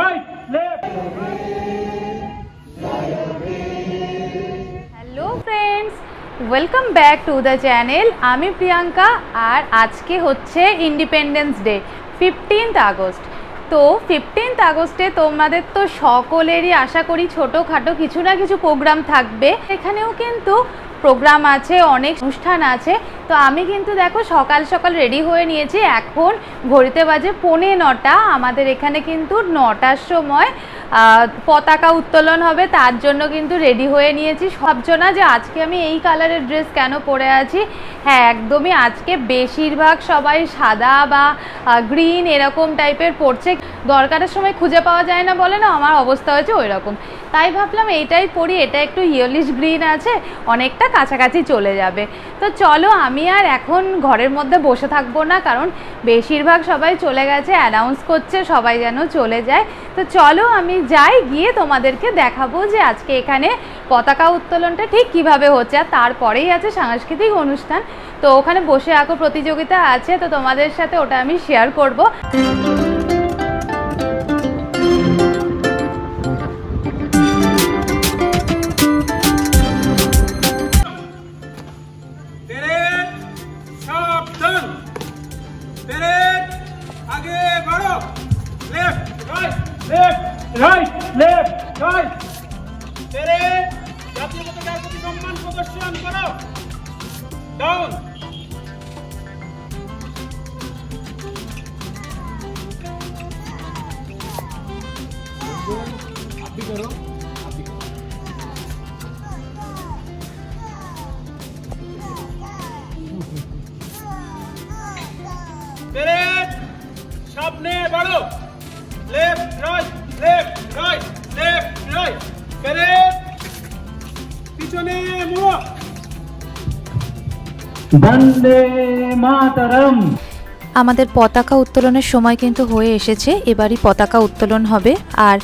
right, left. Hello friends, welcome back to the channel. আমি প্রিয়াঙ্কা, আর আজকে হচ্ছে ইন্ডিপেন্ডেন্স ডে, 15th আগস্ট। তো 15th আগস্টে তোমাদের তো সকলেরই আশা করি ছোটোখাটো কিছু না কিছু প্রোগ্রাম থাকবে। এখানেও কিন্তু প্রোগ্রাম আছে, অনেক অনুষ্ঠান আছে। তো আমি কিন্তু দেখো সকাল সকাল রেডি হয়ে নিয়েছি। এখন ঘড়িতে বাজে 9:45। আমাদের এখানে কিন্তু 9টার সময় পতাকা উত্তোলন হবে, তার জন্য কিন্তু রেডি হয়ে নিয়েছি। ভাবছো না যে আজকে আমি এই কালারের ড্রেস কেন পরে আছি? হ্যাঁ, একদমই আজকে বেশিরভাগ সবাই সাদা বা গ্রিন এরকম টাইপের পরছে। দরকারের সময় খুঁজে পাওয়া যায় না বলে না, আমার অবস্থা হয়েছে ওই রকম। তাই ভাবলাম এইটাই পরি, এটা একটু ইয়েলিশ গ্রিন আছে, অনেকটা কাছাকাছি চলে যাবে। তো চলো, আমি আর এখন ঘরের মধ্যে বসে থাকবো না, কারণ বেশিরভাগ সবাই চলে গেছে, অ্যানাউন্স করছে সবাই যেন চলে যায়। তো চলো আমি যাই, গিয়ে তোমাদেরকে দেখাবো যে আজকে এখানে পতাকা উত্তোলনটা ঠিক কিভাবে হচ্ছে। আর তারপরেই আছে সাংস্কৃতিক অনুষ্ঠান, তো ওখানে বসে আঁকো প্রতিযোগিতা আছে, তো তোমাদের সাথে ওটা আমি শেয়ার করব। Right, left, right. तेरे जातीय पताका प्रति सम्मान प्रदर्शन करो। Down. आप भी करो, आप भी करो। तेरे सामने बढ़ो। Left, right, left, right, left, right. तेरे पीछे मुड़ो। वंदे मातरम। আমাদের পতাকা উত্তোলনের সময় কিন্তু হয়ে এসেছে। এবারই পতাকা উত্তোলন হবে, আর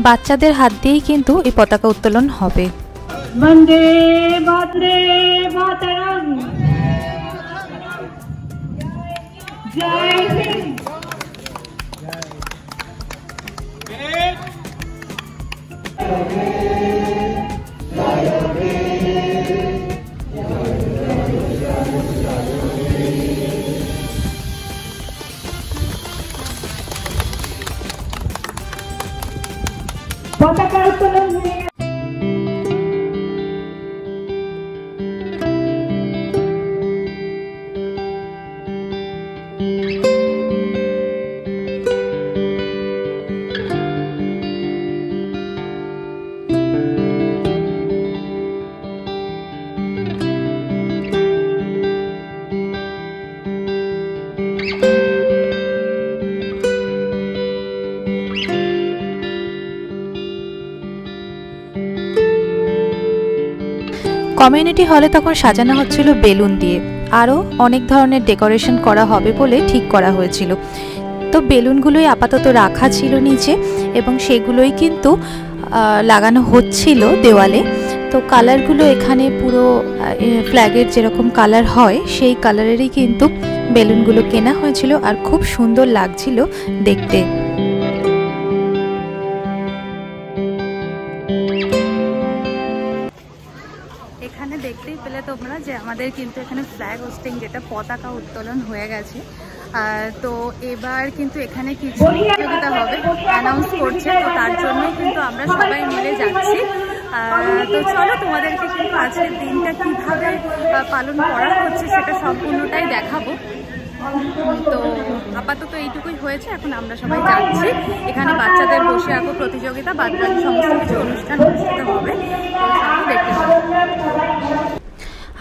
বাচ্চাদের হাত দিয়েই কিন্তু এই পতাকা উত্তোলন হবে। বন্দে মাতরম। জয় হিন্দ। পতাকা উত্তোলন হয়ে কমিউনিটি হলে তখন সাজানো হচ্ছিল বেলুন দিয়ে, আরও অনেক ধরনের ডেকোরেশন করা হবে বলে ঠিক করা হয়েছিল। তো বেলুনগুলোই আপাতত রাখা ছিল নিচে, এবং সেগুলোই কিন্তু লাগানো হচ্ছিল দেওয়ালে। তো কালারগুলো এখানে পুরো ফ্ল্যাগের যেরকম কালার হয় সেই কালারেরই কিন্তু বেলুনগুলো কেনা হয়েছিল, আর খুব সুন্দর লাগছিল দেখতে। এখানে দেখতেই পেলে তোমরা যে আমাদের কিন্তু এখানে ফ্ল্যাগ হোস্টিং, যেটা পতাকা উত্তোলন হয়ে গেছে। তো এবার কিন্তু এখানে কিছু প্রতিযোগিতা হবে, অ্যানাউন্স করছে, তো তার জন্যই কিন্তু আমরা সবাই মিলে যাচ্ছি। তো চলো তোমাদেরকে কিন্তু আজকের দিনটা কীভাবে পালন করা হচ্ছে সেটা সম্পূর্ণটাই দেখাবো। তো আপাতত এইটুকুই হয়েছে, এখন আমরা সবাই যাচ্ছি। এখানে বাচ্চাদের বসে আঁকো প্রতিযোগিতা, বাদবাকি সমস্ত কিছু অনুষ্ঠান অনুষ্ঠিত হবে, তো সবাই দেখতে পাবো।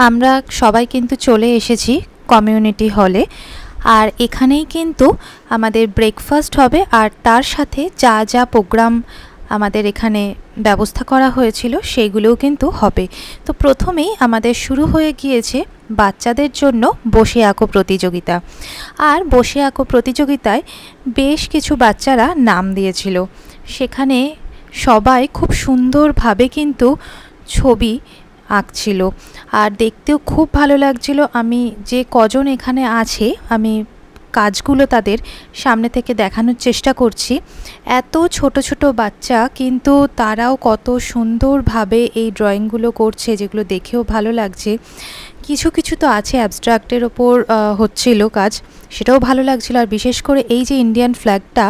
আমরা সবাই কিন্তু চলে এসেছি কমিউনিটি হলে, আর এখানেই কিন্তু আমাদের ব্রেকফাস্ট হবে, আর তার সাথে যা যা প্রোগ্রাম আমাদের এখানে ব্যবস্থা করা হয়েছিল সেইগুলোও কিন্তু হবে। তো প্রথমেই আমাদের শুরু হয়ে গিয়েছে বাচ্চাদের জন্য বসে আঁকো প্রতিযোগিতা। আর বসে আঁকো প্রতিযোগিতায় বেশ কিছু বাচ্চারা নাম দিয়েছিল। সেখানে সবাই খুব সুন্দরভাবে কিন্তু ছবি আঁকছিল, আর দেখতেও খুব ভালো লাগছিল। আমি যে কজন এখানে আছে আমি কাজগুলো তাদের সামনে থেকে দেখানোর চেষ্টা করছি। এত ছোট ছোট বাচ্চা, কিন্তু তারাও কত সুন্দরভাবে এই ড্রয়িংগুলো করছে, যেগুলো দেখেও ভালো লাগছে। কিছু কিছু তো আছে অ্যাবস্ট্রাক্টের ওপর হচ্ছিল কাজ, সেটাও ভালো লাগছিল। আর বিশেষ করে এই যে ইন্ডিয়ান ফ্ল্যাগটা,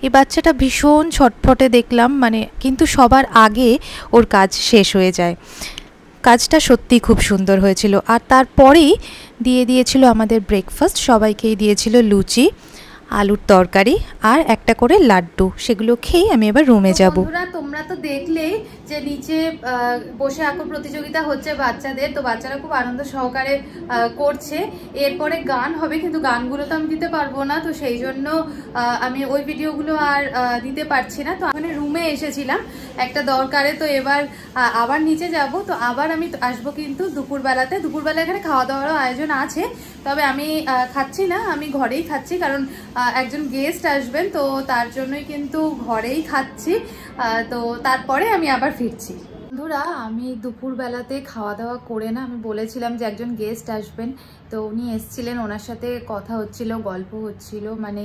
এই বাচ্চাটা ভীষণ ছটফটে দেখলাম, মানে কিন্তু সবার আগে ওর কাজ শেষ হয়ে যায়। কাজটা সত্যি খুব সুন্দর হয়েছিল। আর তারপরেই দিয়ে দিয়েছিল আমাদের ব্রেকফাস্ট, সবাইকেই দিয়েছিল লুচি, আলুর তরকারি আর একটা করে লাড্ডু। সেগুলো খেয়ে আমি এবার রুমে যাব। তোমরা তো দেখলেই যে নিচে বসে আঁকো প্রতিযোগিতা হচ্ছে বাচ্চাদের, তো বাচ্চারা খুব আনন্দ সহকারে করছে। এরপরে গান হবে, কিন্তু গানগুলো তো আমি দিতে পারবো না, তো সেই জন্য আমি ওই ভিডিওগুলো আর দিতে পারছি না। তো আমি রুমে এসেছিলাম একটা দরকারে, তো এবার আবার নিচে যাব। তো আবার আমি আসবো কিন্তু দুপুরবেলাতে। দুপুরবেলা এখানে খাওয়া দাওয়ারও আয়োজন আছে, তবে আমি খাচ্ছি না, আমি ঘরেই খাচ্ছি, কারণ একজন গেস্ট আসবেন, তো তার জন্যই কিন্তু ঘরেই খাচ্ছি। তো তারপরে আমি আবার ফিরছি। বন্ধুরা, আমি দুপুরবেলাতে খাওয়া দাওয়া করে না, আমি বলেছিলাম যে একজন গেস্ট আসবেন, তো উনি এসছিলেন, ওনার সাথে কথা হচ্ছিল, গল্প হচ্ছিল, মানে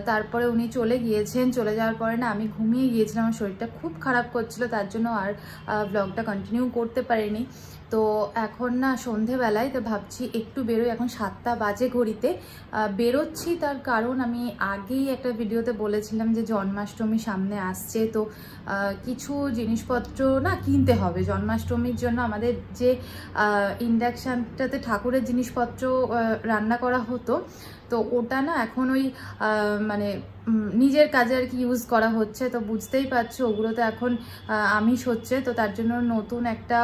তারপরে উনি চলে গিয়েছেন। চলে যাওয়ার পরে না আমি ঘুমিয়ে গিয়েছিলাম, আমার শরীরটা খুব খারাপ করছিল, তার জন্য আর ব্লগটা কন্টিনিউ করতে পারিনি। তো এখন না সন্ধেবেলায়, তো ভাবছি একটু বেরোই। এখন 7টা বাজে ঘড়িতে বেরোচ্ছি, তার কারণ আমি আগেই একটা ভিডিওতে বলেছিলাম যে জন্মাষ্টমী সামনে আসছে, তো কিছু জিনিসপত্র না কিনতে হবে জন্মাষ্টমীর জন্য। আমাদের যে ইন্ডাকশানটাতে ঠাকুরের জিনিসপত্র রান্না করা হতো, তো ওটা না এখন ওই মানে নিজের কাজে আর কি ইউজ করা হচ্ছে, তো বুঝতেই পারছো ওগুলোতে এখন আমিষ হচ্ছে, তো তার জন্য নতুন একটা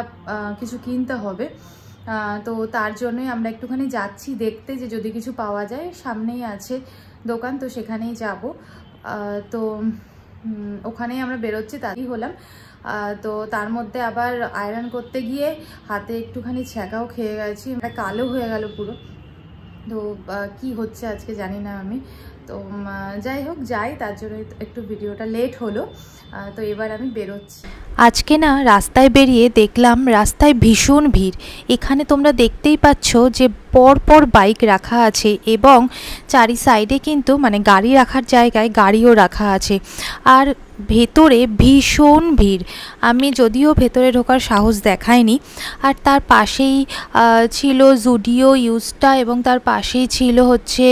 কিছু কিনতে হবে। তো তার জন্যই আমরা একটুখানি যাচ্ছি দেখতে, যে যদি কিছু পাওয়া যায়। সামনেই আছে দোকান, তো সেখানেই যাব। তো ওখানেই আমরা বেরোচ্ছি, তাই হলাম। তো তার মধ্যে আবার আয়রন করতে গিয়ে হাতে একটুখানি ছ্যাঁকাও খেয়ে গেছি, কালো হয়ে গেল পুরো। তো কি হচ্ছে আজকে জানি না আমি। তো যাই হোক, যাই, তার জন্য একটু ভিডিওটা লেট হলো। তো এবার আমি বেরোচ্ছি। আজকে না রাস্তায় বেরিয়ে দেখলাম রাস্তায় ভীষণ ভিড়। এখানে তোমরা দেখতেই পাচ্ছ যে পরপর বাইক রাখা আছে, এবং চারি সাইডে কিন্তু মানে গাড়ি রাখার জায়গায় গাড়িও রাখা আছে। আর ভেতরে ভীষণ ভিড়। আমি যদিও ভেতরে ঢোকার সাহস দেখাইনি। আর তার পাশেই ছিল জুডিও ইউজটা, এবং তার পাশেই ছিল হচ্ছে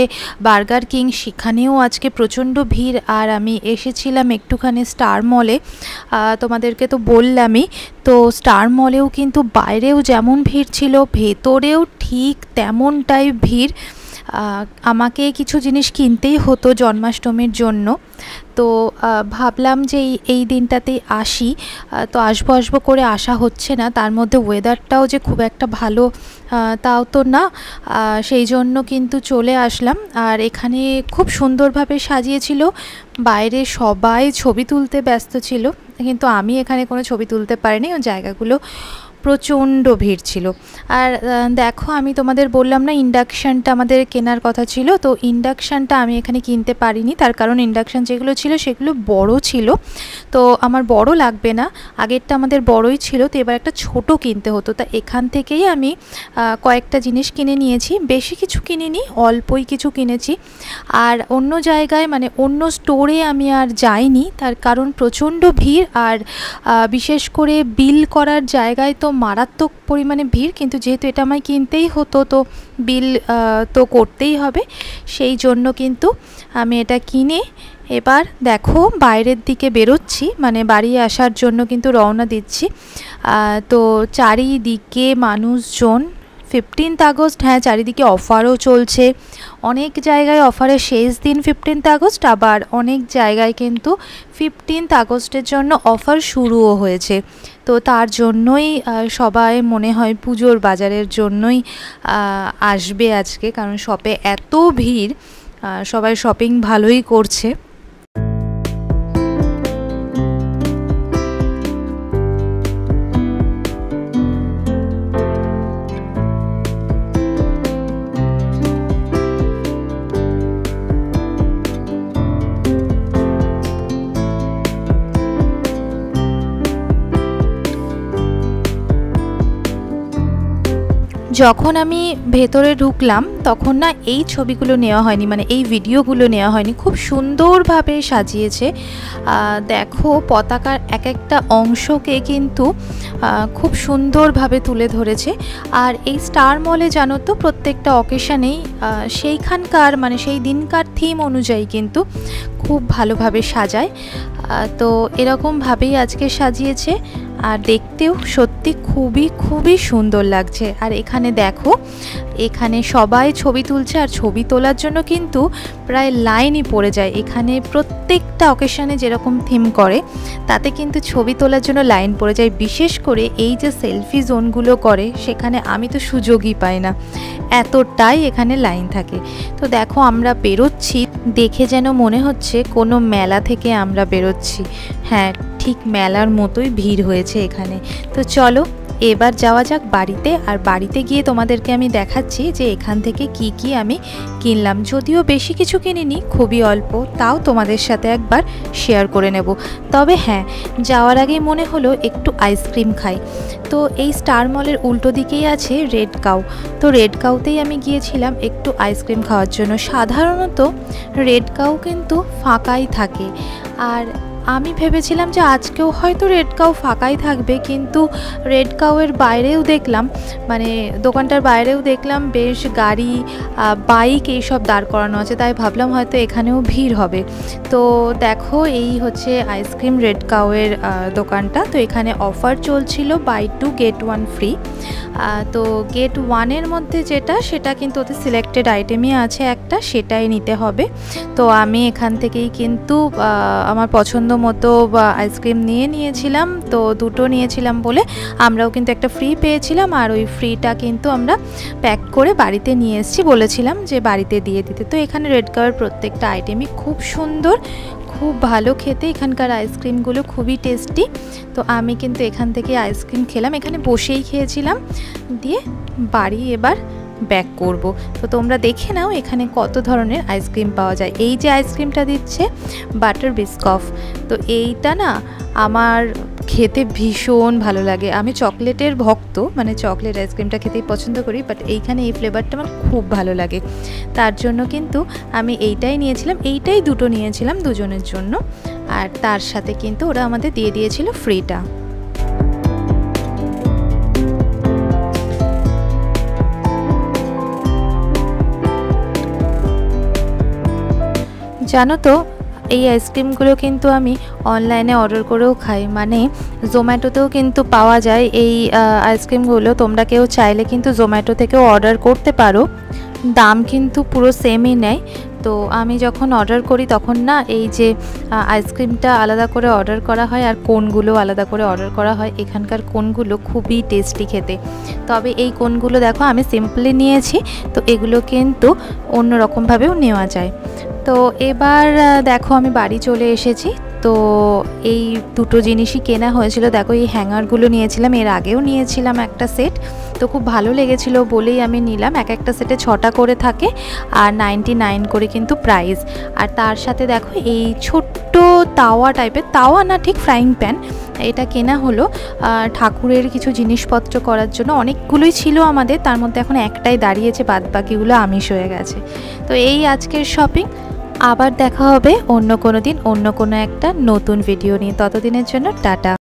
বার্গার কিং, সেখানেও আজকে প্রচণ্ড ভিড়। আর আমি এসেছিলাম একটুখানি স্টার মলে, তোমাদেরকে তো বললামই। তো স্টার মলেও কিন্তু বাইরেও যেমন ভিড় ছিল, ভেতরেও ঠিক তেমনটাই ভিড়। আমাকে কিছু জিনিস কিনতেই হতো জন্মাষ্টমীর জন্য, তো ভাবলাম যে এই দিনটাতেই আসি। তো আসবো করে আসা হচ্ছে না, তার মধ্যে ওয়েদারটাও যে খুব একটা ভালো তাও তো না, সেই জন্য কিন্তু চলে আসলাম। আর এখানে খুব সুন্দরভাবে সাজিয়েছিল, বাইরে সবাই ছবি তুলতে ব্যস্ত ছিল, কিন্তু আমি এখানে কোনো ছবি তুলতে পারিনি, ওই জায়গাগুলো প্রচণ্ড ভিড় ছিল। আর দেখো, আমি তোমাদের বললাম না ইন্ডাকশানটা আমাদের কেনার কথা ছিল, তো ইন্ডাকশানটা আমি এখানে কিনতে পারিনি, তার কারণ ইন্ডাকশান যেগুলো ছিল সেগুলো বড় ছিল, তো আমার বড় লাগবে না। আগেরটা আমাদের বড়ই ছিল, তো এবার একটা ছোট কিনতে হতো। তা এখান থেকেই আমি কয়েকটা জিনিস কিনে নিয়েছি, বেশি কিছু কিনিনি, অল্পই কিছু কিনেছি। আর অন্য জায়গায় মানে অন্য স্টোরে আমি আর যাইনি, তার কারণ প্রচণ্ড ভিড়। আর বিশেষ করে বিল করার জায়গায় তো মারাত্মক পরিমাণে ভিড়, কিন্তু যেহেতু এটা আমায় কিনতেই হতো, তো বিল তো করতেই হবে, সেই জন্য কিন্তু আমি এটা কিনে এবার দেখো বাইরের দিকে বেরোচ্ছি, মানে বাড়ি আসার জন্য কিন্তু রওনা দিচ্ছি। তো চারিদিকে মানুষজন। 15th আগস্ট, হ্যাঁ, চারিদিকে অফারও চলছে, অনেক জায়গায় অফারের শেষ দিন 15th আগস্ট, আবার অনেক জায়গায় কিন্তু 15th আগস্টের জন্য অফার শুরুও হয়েছে। তো তার জন্যই সবাই মনে হয় পুজোর বাজারের জন্যই আসবে আজকে, কারণ শপে এত ভিড়, সবাই শপিং ভালোই করছে। যখন আমি ভেতরে ঢুকলাম তখন না এই ছবিগুলো নেওয়া হয়নি, মানে এই ভিডিওগুলো নেওয়া হয়নি। খুব সুন্দরভাবে সাজিয়েছে। দেখো পতাকার এক একটা অংশকে কিন্তু খুব সুন্দরভাবে তুলে ধরেছে। আর এই স্টার মলে জানো তো প্রত্যেকটা অকেশনেই সেইখানকার মানে সেই দিনকার থিম অনুযায়ী কিন্তু খুব ভালোভাবে সাজায়। তো এরকমভাবেই আজকে সাজিয়েছে আর দেখতেও সত্যি খুবই সুন্দর লাগছে। আর এখানে দেখো এখানে সবাই ছবি তুলছে আর ছবি তোলার জন্য কিন্তু প্রায় লাইনই পড়ে যায়। এখানে প্রত্যেকটা অকেশনে যেরকম থিম করে তাতে কিন্তু ছবি তোলার জন্য লাইন পড়ে যায়। বিশেষ করে এই যে সেলফি জোনগুলো করে সেখানে আমি তো সুযোগই পাই না, এতটাই এখানে লাইন থাকে। তো দেখো আমরা বেরোচ্ছি, দেখে যেন মনে হচ্ছে কোনো মেলা থেকে আমরা বেরোচ্ছি। হ্যাঁ, ঠিক মেলার মতোই ভিড় হয়েছে এখানে। তো চলো এবার যাওয়া যাক বাড়িতে। আর বাড়িতে গিয়ে তোমাদেরকে আমি দেখাচ্ছি যে এখান থেকে কি আমি কিনলাম। যদিও বেশি কিছু কিনিনি, খুবই অল্প, তাও তোমাদের সাথে একবার শেয়ার করে নেব। তবে হ্যাঁ, যাওয়ার আগেই মনে হলো একটু আইসক্রিম খাই। তো এই স্টার মলের উল্টো দিকেই আছে রেড কাউ। তো রেড কাউতেই আমি গিয়েছিলাম একটু আইসক্রিম খাওয়ার জন্য। সাধারণত রেড কাউ কিন্তু ফাঁকাই থাকে, আর আমি ভেবেছিলাম যে আজকেও হয়তো রেড কাউ ফাঁকাই থাকবে, কিন্তু রেড কাউয়ের বাইরেও দেখলাম, মানে দোকানটার বাইরেও দেখলাম বেশ গাড়ি বাইক এইসব দাঁড় করানো আছে, তাই ভাবলাম হয়তো এখানেও ভিড় হবে। তো দেখো এই হচ্ছে আইসক্রিম রেড কাউয়ের দোকানটা। তো এখানে অফার চলছিল বাই 2 get 1 ফ্রি। তো গেট 1-এর মধ্যে যেটা সেটা কিন্তু ওদের সিলেক্টেড আইটেমই আছে একটা, সেটাই নিতে হবে। তো আমি এখান থেকেই কিন্তু আমার পছন্দ মতো আইসক্রিম নিয়েছিলাম। তো দুটো নিয়েছিলাম বলে আমরাও কিন্তু একটা ফ্রি পেয়েছিলাম, আর ওই ফ্রিটা কিন্তু আমরা প্যাক করে বাড়িতে নিয়ে এসেছি, বলেছিলাম যে বাড়িতে দিয়ে দিতে। তো এখানে রেড কাউয়ের প্রত্যেকটা আইটেমই খুব সুন্দর, খুব ভালো খেতে। এখানকার আইসক্রিমগুলো খুবই টেস্টি। তো আমি কিন্তু এখান থেকে আইসক্রিম খেলাম, এখানে বসেই খেয়েছিলাম, দিয়ে বাড়ি এবার ব্যাক করব। তো তোমরা দেখে নাও এখানে কত ধরনের আইসক্রিম পাওয়া যায়। এই যে আইসক্রিমটা দিচ্ছে বাটার বিস্কফ, তো এইটা না আমার খেতে ভীষণ ভালো লাগে। আমি চকলেটের ভক্ত, মানে চকলেট আইসক্রিমটা খেতেই পছন্দ করি, বাট এইখানে এই ফ্লেভারটা আমার খুব ভালো লাগে। তার জন্য কিন্তু আমি এইটাই নিয়েছিলাম, এইটাই দুটো নিয়েছিলাম দুজনের জন্য। আর তার সাথে কিন্তু ওরা আমাদের দিয়ে দিয়েছিল ফ্রিটা। জানো তো এই আইসক্রিমগুলো কিন্তু আমি অনলাইনে অর্ডার করেও খাই, মানে জোম্যাটোতেও কিন্তু পাওয়া যায় এই আইসক্রিমগুলো। তোমরা কেউ চাইলে কিন্তু জোম্যাটো থেকেও অর্ডার করতে পারো, দাম কিন্তু পুরো সেমই নেয়। তো আমি যখন অর্ডার করি তখন না এই যে আইসক্রিমটা আলাদা করে অর্ডার করা হয় আর কোনগুলো আলাদা করে অর্ডার করা হয়। এখানকার কোনগুলো খুবই টেস্টি খেতে। তবে এই কোনগুলো দেখো আমি সিম্পলি নিয়েছি, তো এগুলো কিন্তু অন্য রকমভাবেও নেওয়া যায়। তো এবার দেখো আমি বাড়ি চলে এসেছি। তো এই দুটো জিনিসই কেনা হয়েছিল। দেখো এই হ্যাঙ্গারগুলো নিয়েছিলাম, এর আগেও নিয়েছিলাম একটা সেট, তো খুব ভালো লেগেছিল বলেই আমি নিলাম। এক একটা সেটে 6টা করে থাকে আর 99 করে কিন্তু প্রাইস। আর তার সাথে দেখো এই ছোট্ট তাওয়া টাইপের, তাওয়া না ঠিক ফ্রাইং প্যান, এটা কেনা হলো ঠাকুরের কিছু জিনিসপত্র করার জন্য। অনেকগুলোই ছিল আমাদের, তার মধ্যে এখন একটাই দাঁড়িয়েছে, বাদ বাকিগুলো আমিষ হয়ে গেছে। তো এই আজকের শপিং। আবার দেখা হবে অন্য কোনো দিন অন্য কোনো একটা নতুন ভিডিও নিয়ে। ততদিনের জন্য টাটা।